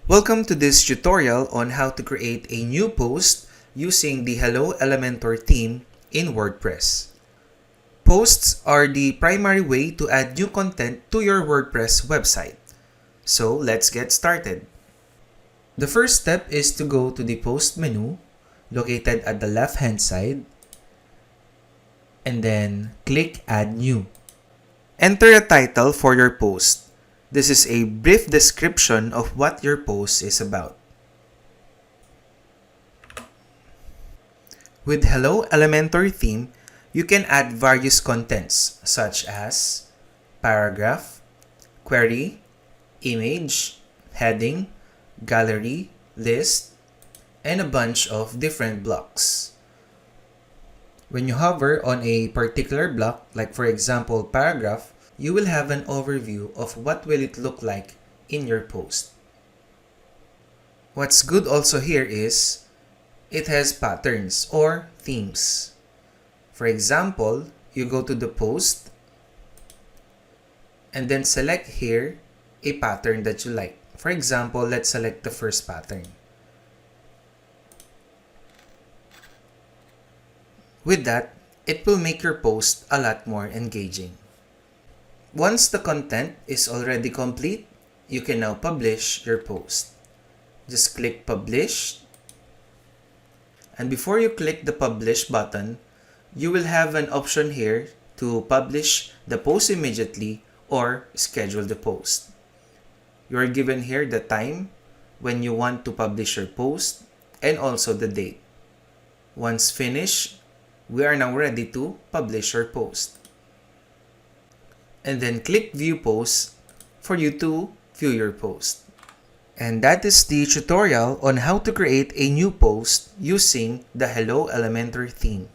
Welcome to this tutorial on how to create a new post using the Hello Elementor theme in WordPress. Posts are the primary way to add new content to your WordPress website. So let's get started. The first step is to go to the post menu located at the left-hand side and then click Add New. Enter a title for your post. This is a brief description of what your post is about. With Hello Elementor theme, you can add various contents such as paragraph, query, image, heading, gallery, list, and a bunch of different blocks. When you hover on a particular block, like for example paragraph, you will have an overview of what will it look like in your post. What's good also here is it has patterns or themes. For example, you go to the post and then select here a pattern that you like. For example, let's select the first pattern. With that, it will make your post a lot more engaging. Once the content is already complete, you can now publish your post. Just click Publish. And before you click the Publish button, you will have an option here to publish the post immediately or schedule the post. You are given here the time when you want to publish your post and also the date. Once finished, we are now ready to publish our post. And then click View Post for you to view your post. And that is the tutorial on how to create a new post using the Hello Elementor theme.